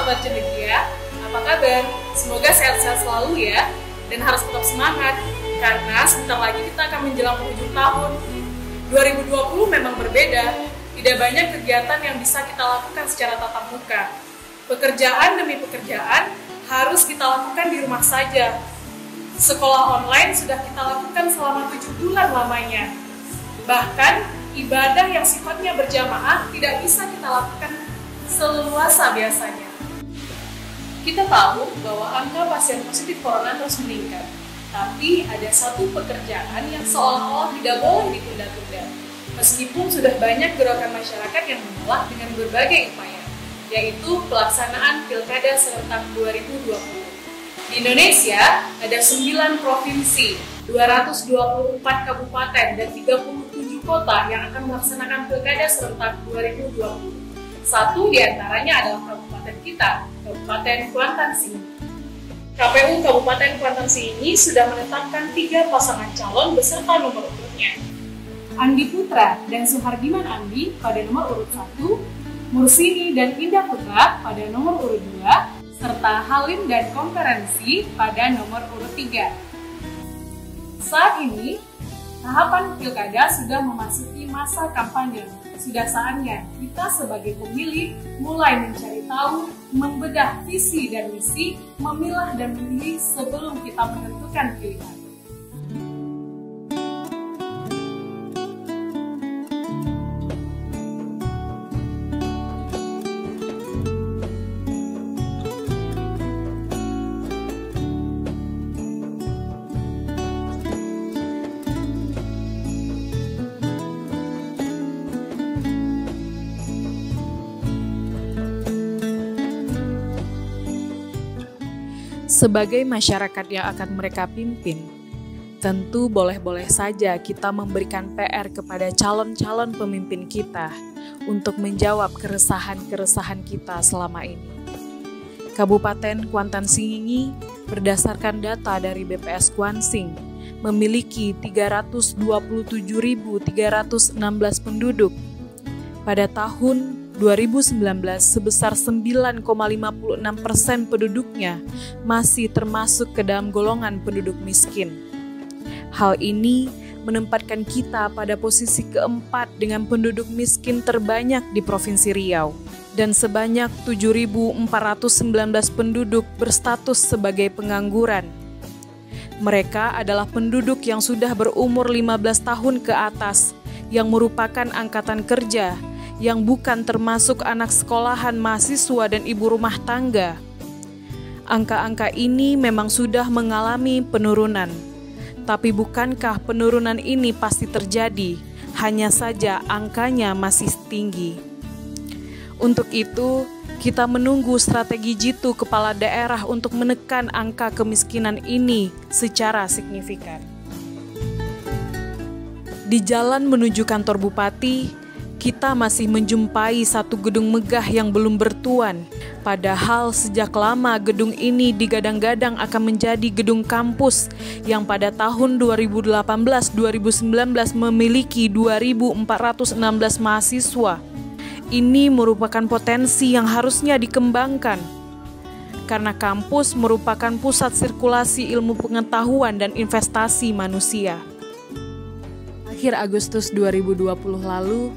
Sobat Cendekia, apa kabar? Semoga sehat-sehat selalu ya, dan harus tetap semangat, karena sebentar lagi kita akan menjelang penghujung tahun. 2020 memang berbeda, tidak banyak kegiatan yang bisa kita lakukan secara tatap muka. Pekerjaan demi pekerjaan harus kita lakukan di rumah saja. Sekolah online sudah kita lakukan selama 7 bulan lamanya. Bahkan, ibadah yang sifatnya berjamaah tidak bisa kita lakukan seleluasa biasanya. Kita tahu bahwa angka pasien positif corona terus meningkat, tapi ada satu pekerjaan yang seolah-olah tidak boleh ditunda-tunda. Meskipun sudah banyak gerakan masyarakat yang menolak dengan berbagai upaya, yaitu pelaksanaan Pilkada serentak 2020. Di Indonesia ada 9 provinsi, 224 kabupaten, dan 37 kota yang akan melaksanakan Pilkada serentak 2020. Satu di antaranya adalah kabupaten kita, Kabupaten Kuantan Singi. KPU Kabupaten Kuantan Singi sudah menetapkan 3 pasangan calon beserta nomor urutnya. Andi Putra dan Suhardiman Andi pada nomor urut 1, Mursini dan Indah Putra pada nomor urut 2, serta Halim dan Konferensi pada nomor urut 3. Saat ini, tahapan pilkada sudah memasuki masa kampanye. Sudah saatnya kita sebagai pemilih mulai mencari tahu, membedah visi dan misi, memilah dan memilih sebelum kita menentukan pilihan. Sebagai masyarakat yang akan mereka pimpin, tentu boleh-boleh saja kita memberikan PR kepada calon-calon pemimpin kita untuk menjawab keresahan-keresahan kita selama ini. Kabupaten Kuantan Singi berdasarkan data dari BPS Kuansing memiliki 327.316 penduduk. Pada tahun 2019 sebesar 9,56% penduduknya masih termasuk ke dalam golongan penduduk miskin. Hal ini menempatkan kita pada posisi keempat dengan penduduk miskin terbanyak di Provinsi Riau dan sebanyak 7.419 penduduk berstatus sebagai pengangguran. Mereka adalah penduduk yang sudah berumur 15 tahun ke atas yang merupakan angkatan kerja yang bukan termasuk anak sekolahan, mahasiswa, dan ibu rumah tangga. Angka-angka ini memang sudah mengalami penurunan. Tapi bukankah penurunan ini pasti terjadi? Hanya saja angkanya masih tinggi. Untuk itu, kita menunggu strategi jitu kepala daerah untuk menekan angka kemiskinan ini secara signifikan. Di jalan menuju kantor bupati, kita masih menjumpai satu gedung megah yang belum bertuan. Padahal sejak lama gedung ini digadang-gadang akan menjadi gedung kampus yang pada tahun 2018-2019 memiliki 2.416 mahasiswa. Ini merupakan potensi yang harusnya dikembangkan. Karena kampus merupakan pusat sirkulasi ilmu pengetahuan dan investasi manusia. Akhir Agustus 2020 lalu,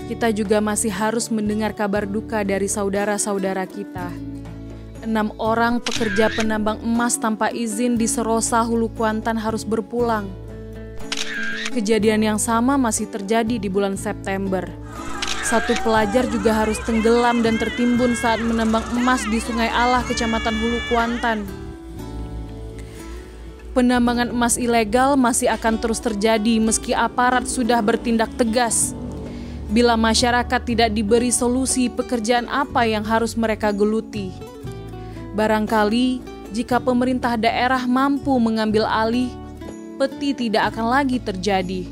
kita juga masih harus mendengar kabar duka dari saudara-saudara kita. 6 orang pekerja penambang emas tanpa izin di Serosa, Hulu Kuantan harus berpulang. Kejadian yang sama masih terjadi di bulan September. 1 pelajar juga harus tenggelam dan tertimbun saat menambang emas di Sungai Alah, Kecamatan Hulu Kuantan. Penambangan emas ilegal masih akan terus terjadi meski aparat sudah bertindak tegas. Bila masyarakat tidak diberi solusi, pekerjaan apa yang harus mereka geluti? Barangkali jika pemerintah daerah mampu mengambil alih, peti tidak akan lagi terjadi.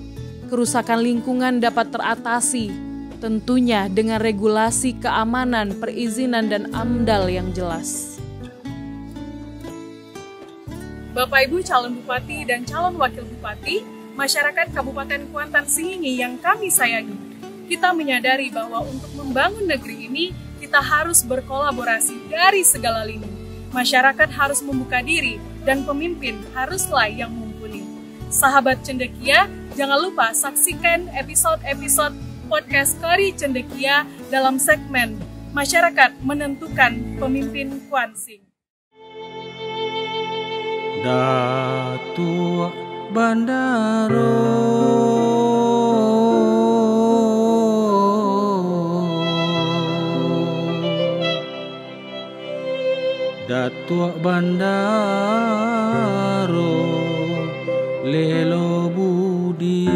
Kerusakan lingkungan dapat teratasi, tentunya dengan regulasi keamanan, perizinan, dan AMDAL yang jelas. Bapak Ibu calon bupati dan calon wakil bupati, masyarakat Kabupaten Kuantan Singi yang kami sayangi, kita menyadari bahwa untuk membangun negeri ini, kita harus berkolaborasi dari segala lini. Masyarakat harus membuka diri dan pemimpin haruslah yang mumpuni. Sahabat Cendekia, jangan lupa saksikan episode-episode podcast Kori Cendekia dalam segmen Masyarakat Menentukan Pemimpin Kuansing. Datuk Bandaro Datuk Bandaro Lelo Budi